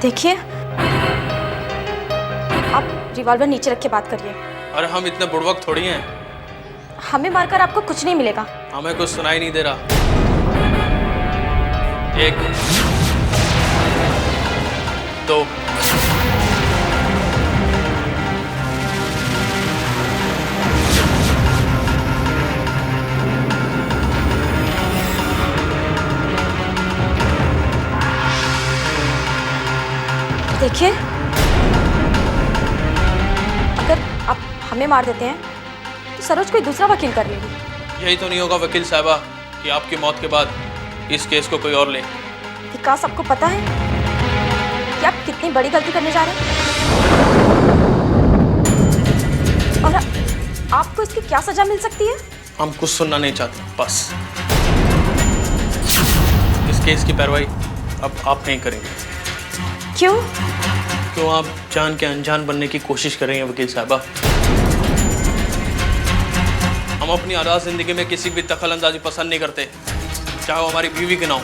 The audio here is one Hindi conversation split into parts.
देखिए, आप रिवॉल्वर नीचे रख के बात करिए। अरे हम इतने बुड़बक थोड़ी हैं। हमें मारकर आपको कुछ नहीं मिलेगा। हमें कुछ सुनाई नहीं दे रहा। एक, दो, देखिए, अगर आप हमें मार देते हैं तो सरोज कोई दूसरा वकील कर लेगी। यही तो नहीं होगा वकील साहबा कि आपकी मौत के बाद इस केस को कोई और ले। विकास, आपको पता है कि आप कितनी बड़ी गलती करने जा रहे हैं और आपको इसकी क्या सजा मिल सकती है? हम कुछ सुनना नहीं चाहते, बस इस केस की पैरवाई अब आप नहीं करेंगे। क्यों? क्यों आप जान के अनजान बनने की कोशिश कर रही हैं वकील साहबा। हम अपनी आज़ाद जिंदगी में किसी भी दखल अंदाजी पसंद नहीं करते, चाहे वो हमारी बीवी के ना हो।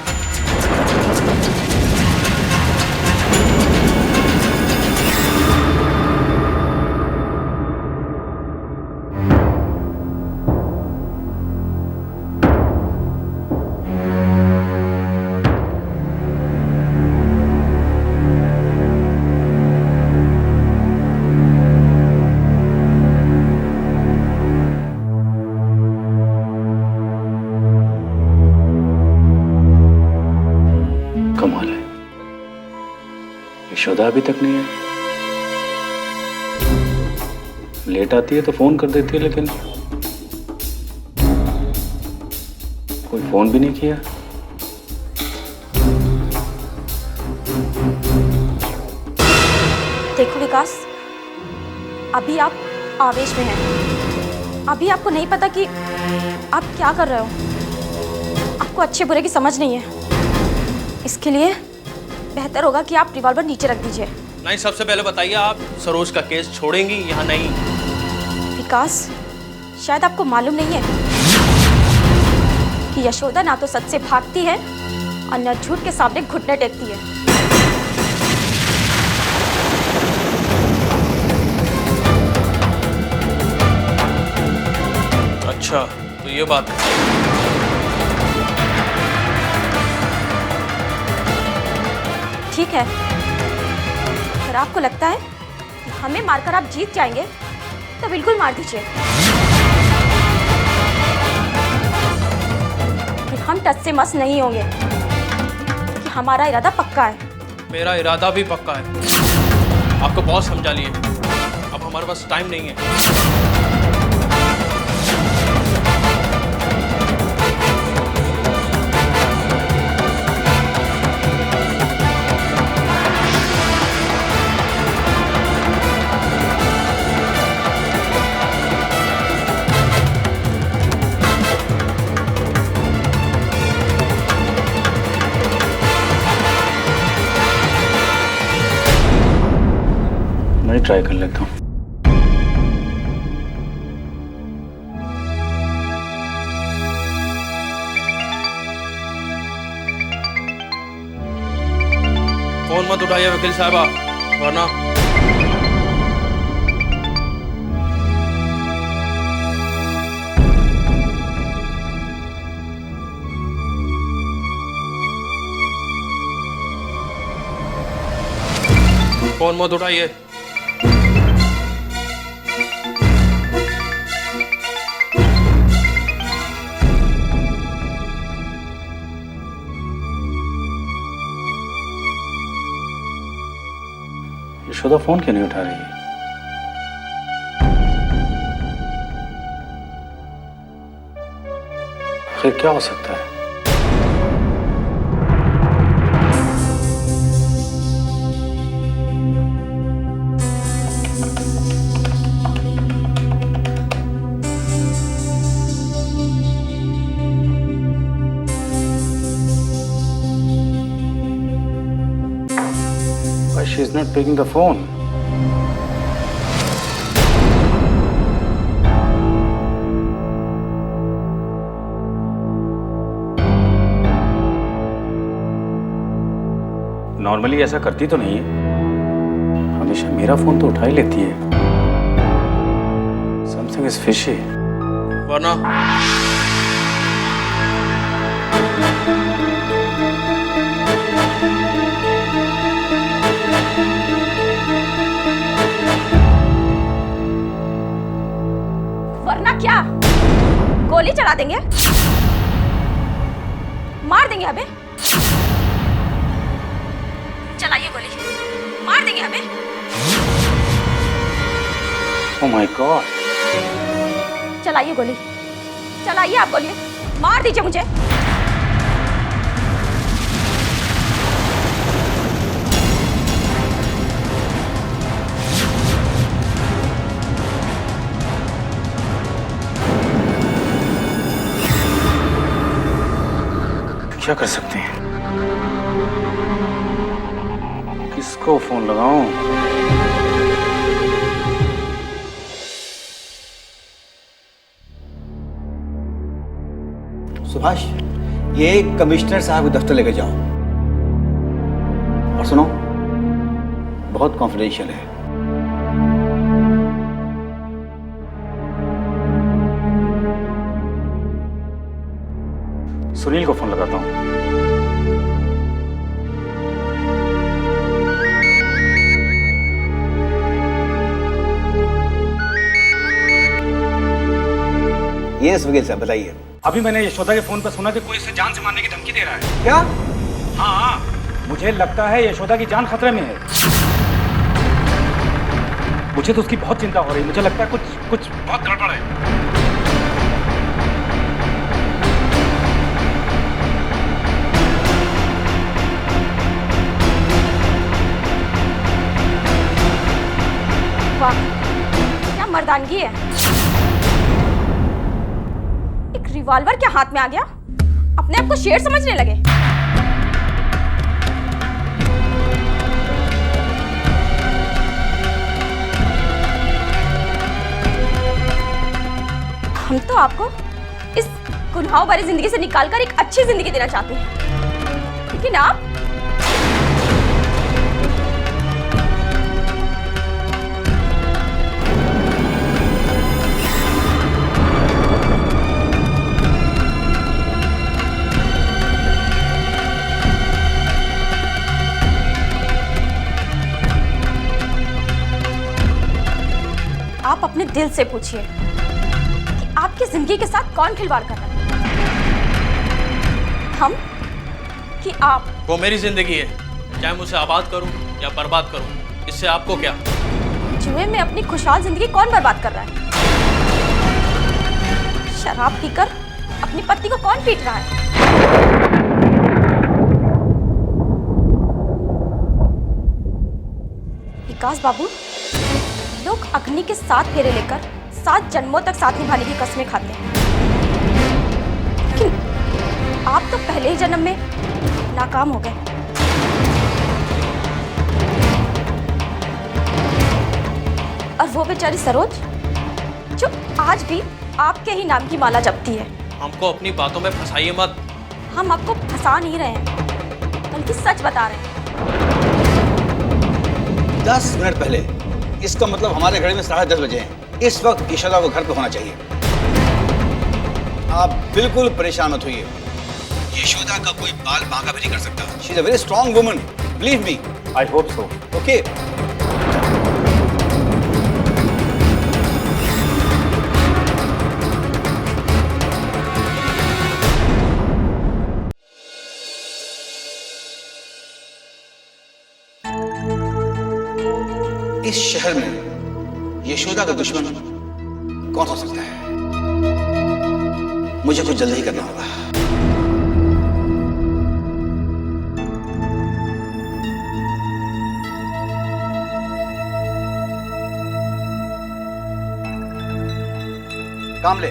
कमाल है, यशोदा अभी तक नहीं है। लेट आती है तो फोन कर देती है, लेकिन कोई फोन भी नहीं किया। देखो विकास, अभी आप आवेश में हैं। अभी आपको नहीं पता कि आप क्या कर रहे हो। आपको अच्छे बुरे की समझ नहीं है। इसके लिए बेहतर होगा कि आप रिवॉल्वर नीचे रख दीजिए। नहीं, सबसे पहले बताइए आप सरोज का केस छोड़ेंगी या नहीं? विकास, शायद आपको मालूम नहीं है कि यशोदा ना तो सच से भागती है और न झूठ के सामने घुटने टेकती है। अच्छा, तो ये बात है। ठीक है, अगर आपको लगता है कि हमें मारकर आप जीत जाएंगे तो बिल्कुल मार दीजिए। कि हम टच से मस नहीं होंगे, कि हमारा इरादा पक्का है। मेरा इरादा भी पक्का है। आपको बहुत समझा लिए, अब हमारे पास टाइम नहीं है। मैं ट्राई कर लेता हूँ। फोन मत उठाइए वकील साहबा, वरना फोन मत उठाइए। यशोदा फोन क्यों नहीं उठा रही है? आखिर क्या हो सकता है? Why she's not picking the phone? Normally ऐसा करती तो नहीं है। हमेशा मेरा फोन तो उठा ही लेती है। Something is fishy. वरना वरना क्या? गोली चला देंगे? मार देंगे हमें? चलाइए गोली, मार देंगे हमें? Oh my God. चलाइए गोली, चलाइए आप गोली, मार दीजिए मुझे। क्या कर सकते हैं? किसको फोन लगाऊं? सुभाष, ये कमिश्नर साहब के दफ्तर लेकर जाओ। और सुनो, बहुत कॉन्फिडेंशियल है। सुनील को फोन लगाता हूँ। यस वकील साहब, बताइए। अभी मैंने यशोदा के फोन पर सुना कि कोई इसे जान से मारने की धमकी दे रहा है। क्या? हाँ, मुझे लगता है यशोदा की जान खतरे में है। मुझे तो उसकी बहुत चिंता हो रही है। मुझे लगता है कुछ बहुत गड़बड़ है। वाह, क्या मर्दानगी है। एक रिवॉल्वर क्या हाथ में आ गया? अपने आप को शेर समझने लगे। हम तो आपको इस गुनाहों भरी जिंदगी से निकालकर एक अच्छी जिंदगी देना चाहते हैं, लेकिन आप आप अपने दिल से पूछिए कि आपकी जिंदगी के साथ कौन खिलवाड़ कर रहा है? हम कि आप? वो मेरी जिंदगी है, चाहे मैं उसे आबाद करूं या बर्बाद करूं, इससे आपको क्या? जुए में अपनी खुशहाल जिंदगी कौन बर्बाद कर रहा है? शराब पीकर अपनी पत्नी को कौन पीट रहा है? विकास बाबू, लोग अग्नि के 7 फेरे लेकर 7 जन्मों तक साथ निभाने की कस्में खाते हैं, लेकिन आप तो पहले ही जन्म में नाकाम हो गए। और वो बेचारी सरोज, जो आज भी आपके ही नाम की माला जपती है। हमको अपनी बातों में फंसाइए मत। हम आपको फंसा नहीं रहे हैं, बल्कि सच बता रहे हैं। 10 मिनट पहले, इसका मतलब हमारे घड़ी में 10:30 बजे हैं। इस वक्त यशोदा को घर पे होना चाहिए। आप बिल्कुल परेशान मत होइए। यशोदा का कोई बाल बांका भी नहीं कर सकता। She is a very strong woman, believe me. I hope so. Okay. इस शहर में यशोदा का दुश्मन कौन हो सकता है? मुझे कुछ जल्दी ही करना होगा। कामले।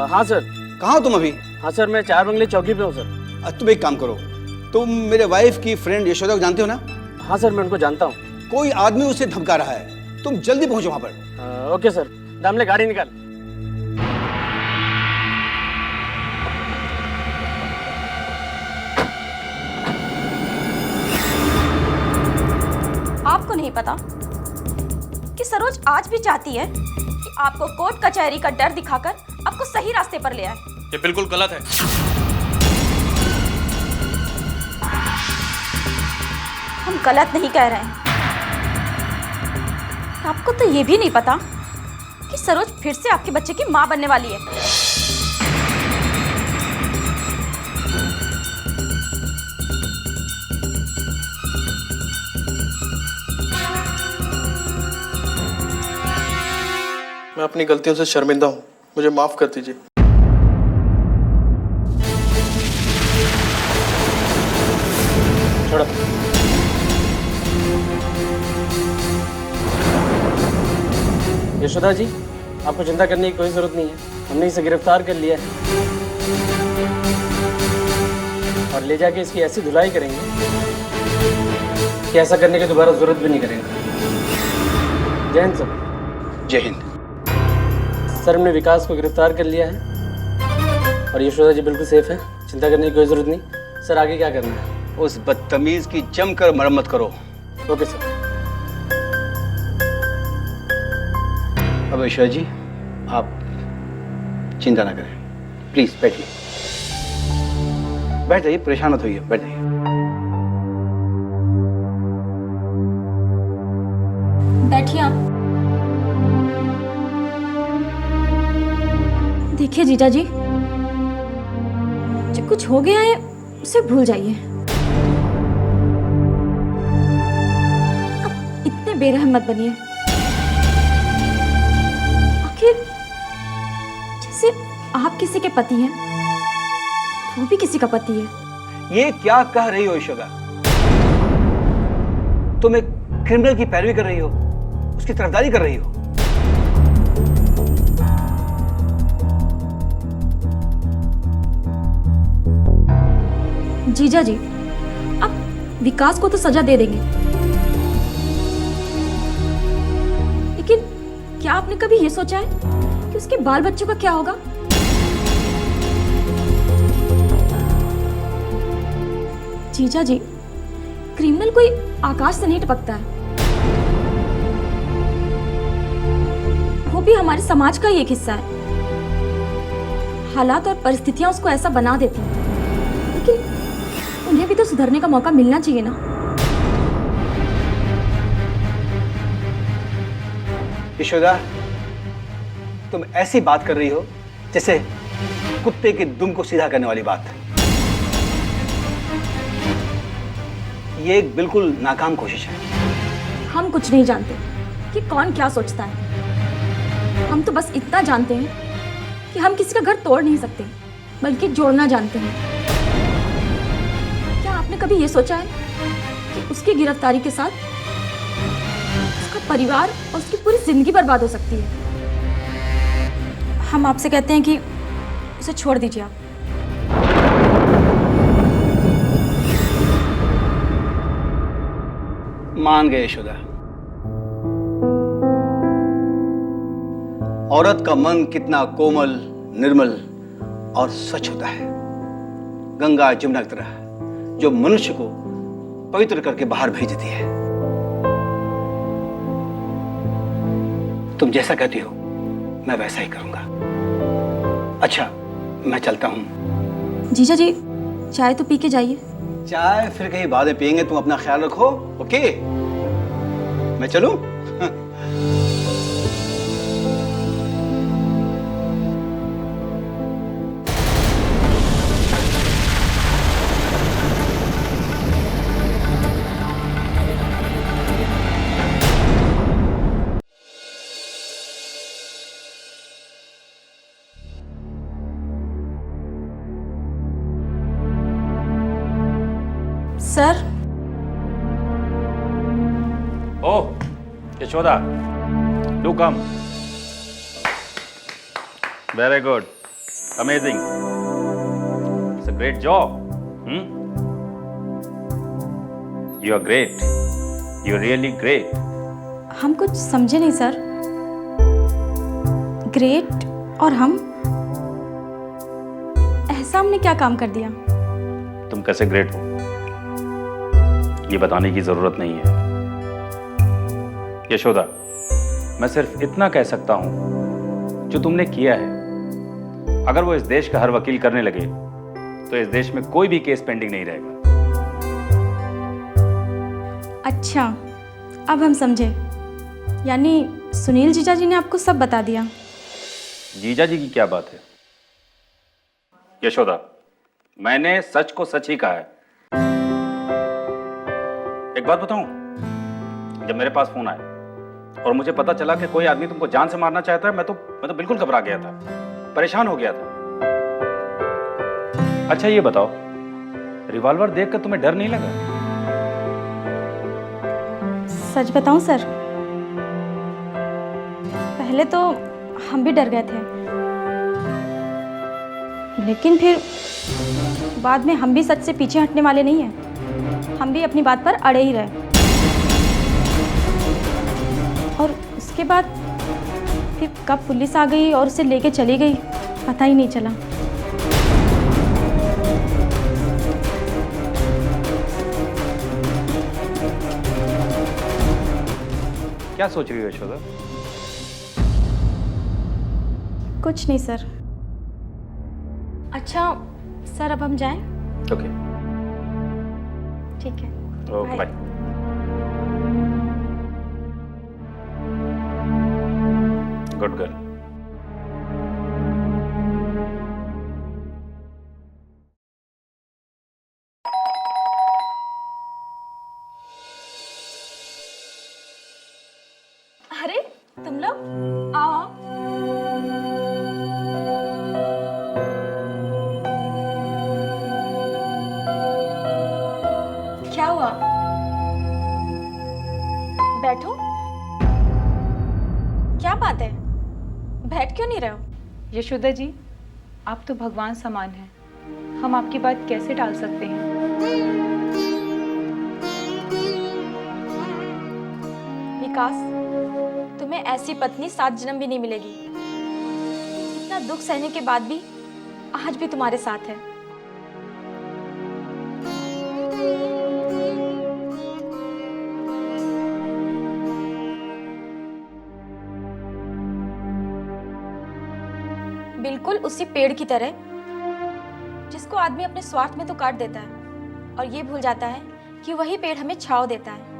हाँ सर। कहाँ हो तुम अभी? हाँ सर, मैं 4 बंगले चौकी पे हूँ सर। तुम एक काम करो, तुम मेरे वाइफ की फ्रेंड यशोदा को जानते हो ना? हाँ सर, मैं उनको जानता हूँ। कोई आदमी उसे धमका रहा है, तुम जल्दी पहुंचो वहां पर। Okay sir. दामले, गाड़ी निकाल। नहीं पता कि सरोज आज भी चाहती है कि आपको कोर्ट कचहरी का डर दिखाकर आपको सही रास्ते पर ले आए। ये बिल्कुल गलत है। हम गलत नहीं कह रहे हैं। आपको तो ये भी नहीं पता कि सरोज फिर से आपके बच्चे की मां बनने वाली है। मैं अपनी गलतियों से शर्मिंदा हूँ, मुझे माफ कर दीजिए। छोड़ो। यशोदा जी, आपको चिंता करने की कोई जरूरत नहीं है। हमने इसे गिरफ्तार कर लिया है और ले जाके इसकी ऐसी धुलाई करेंगे कि ऐसा करने की दोबारा जरूरत भी नहीं करेगा। जय हिंद सर। जय हिंद। सर, हमने विकास को गिरफ्तार कर लिया है और यशोदा जी बिल्कुल सेफ है, चिंता करने की कोई जरूरत नहीं। सर, आगे क्या करना है? उस बदतमीज की जमकर मरम्मत करो। Okay sir. अब ईश्वर जी, आप चिंता ना करें, प्लीज बैठिए। बैठ जाइए, परेशान मत होइए, बैठ जाइए। बैठिए आप। देखिए जीजा जी, जो कुछ हो गया है उसे भूल जाइए। अब इतने बेरहम मत बनिए। आखिर जैसे आप किसी के पति हैं, वो भी किसी का पति है। ये क्या कह रही हो यशोदा? तुम एक क्रिमिनल की पैरवी कर रही हो, उसकी तरफदारी कर रही हो। जीजा जी, आप विकास को तो सजा दे देंगे, लेकिन क्या आपने कभी ये सोचा है कि उसके बाल बच्चों का क्या होगा? जीजा जी, क्रिमिनल कोई आकाश से नहीं टपकता है, वो भी हमारे समाज का ही एक हिस्सा है। हालात और परिस्थितियां उसको ऐसा बना देती हैं, लेकिन उन्हें भी तो सुधरने का मौका मिलना चाहिए ना। यशोदा, तुम ऐसी बात कर रही हो जैसे कुत्ते के दुम को सीधा करने वाली बात। ये एक बिल्कुल नाकाम कोशिश है। हम कुछ नहीं जानते कि कौन क्या सोचता है। हम तो बस इतना जानते हैं कि हम किसी का घर तोड़ नहीं सकते, बल्कि जोड़ना जानते हैं। क्या आपने कभी ये सोचा है कि उसकी गिरफ्तारी के साथ उसका परिवार और उसकी पूरी जिंदगी बर्बाद हो सकती है? हम आपसे कहते हैं कि उसे छोड़ दीजिए आप। मान गए यशोदा। औरत का मन कितना कोमल, निर्मल और स्वच्छ होता है, गंगा जमुना की तरह, जो मनुष्य को पवित्र करके बाहर भेज देती है। तुम जैसा कहती हो मैं वैसा ही करूंगा। अच्छा, मैं चलता हूं। जीजा जी, चाय तो पी के जाइए। चाय फिर कहीं बाद में पियेंगे, तुम अपना ख्याल रखो। ओके, मैं चलूं? Sir. Oh, Yashoda, do come. Very good. Amazing. It's a great job. You are great. You are really great. हम कुछ समझे नहीं सर। ग्रेट और हम, ऐसा हमने क्या काम कर दिया? तुम कैसे ग्रेट हो ये बताने की जरूरत नहीं है। यशोदा, मैं सिर्फ इतना कह सकता हूं, जो तुमने किया है अगर वो इस देश का हर वकील करने लगे तो इस देश में कोई भी केस पेंडिंग नहीं रहेगा। अच्छा, अब हम समझे। यानी सुनील जीजा जी ने आपको सब बता दिया। जीजा जी की क्या बात है यशोदा, मैंने सच को सच ही कहा है। एक बात बताऊं, जब मेरे पास फोन आया और मुझे पता चला कि कोई आदमी तुमको जान से मारना चाहता है, मैं तो बिल्कुल घबरा गया था, परेशान हो गया था। अच्छा ये बताओ, रिवॉल्वर देखकर तुम्हें डर नहीं लगा? सच बताऊं सर, पहले तो हम भी डर गए थे, लेकिन फिर बाद में हम भी सच से पीछे हटने वाले नहीं हैं। हम भी अपनी बात पर अड़े ही रहे। और उसके बाद फिर कब पुलिस आ गई और उसे लेके चली गई, पता ही नहीं चला। क्या सोच रही हो यशोदा? कुछ नहीं सर। अच्छा सर, अब हम जाएं? ओके, ठीक है, ओके, बाय। Good girl. अरे तुम लोग आओ आओ। क्या हुआ? बैठो। क्या बात है, बैठ क्यों नहीं रहे हो? यशोदा जी, आप तो भगवान समान हैं, हम आपकी बात कैसे टाल सकते हैं? विकास, तुम्हें ऐसी पत्नी 7 जन्म भी नहीं मिलेगी। इतना दुख सहने के बाद भी आज भी तुम्हारे साथ है। बिल्कुल उसी पेड़ की तरह जिसको आदमी अपने स्वार्थ में तो काट देता है और ये भूल जाता है कि वही पेड़ हमें छांव देता है।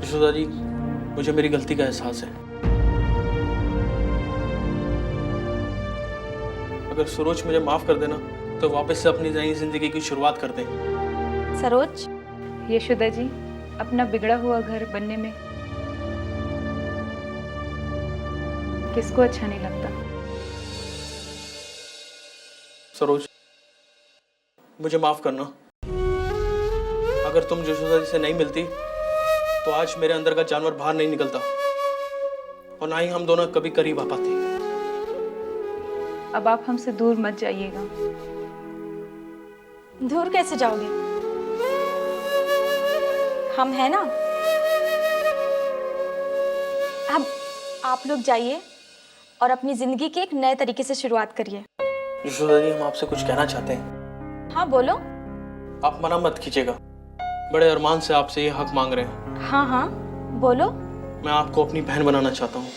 यशोदा जी, मुझे मेरी गलती का एहसास है। अगर सरोज मुझे माफ कर देना तो वापस से अपनी नई जिंदगी की शुरुआत कर दें। सरोज, यशोदा जी, अपना बिगड़ा हुआ घर बनने में किसको अच्छा नहीं लगता? सरोज, मुझे माफ करना। अगर तुम यशोदा जी से नहीं मिलती तो आज मेरे अंदर का जानवर बाहर नहीं निकलता और ना ही हम दोनों कभी करीब आ पाते। अब आप हमसे दूर मत जाइएगा। दूर कैसे जाओगे? हम हैं ना। अब आप लोग जाइए और अपनी जिंदगी के एक नए तरीके से शुरुआत करिए। यशोदा जी, हम आपसे कुछ कहना चाहते हैं। हाँ बोलो। आप मना मत कीजिएगा, बड़े अरमान से आपसे ये हक मांग रहे हैं। हाँ हाँ बोलो। मैं आपको अपनी बहन बनाना चाहता हूँ।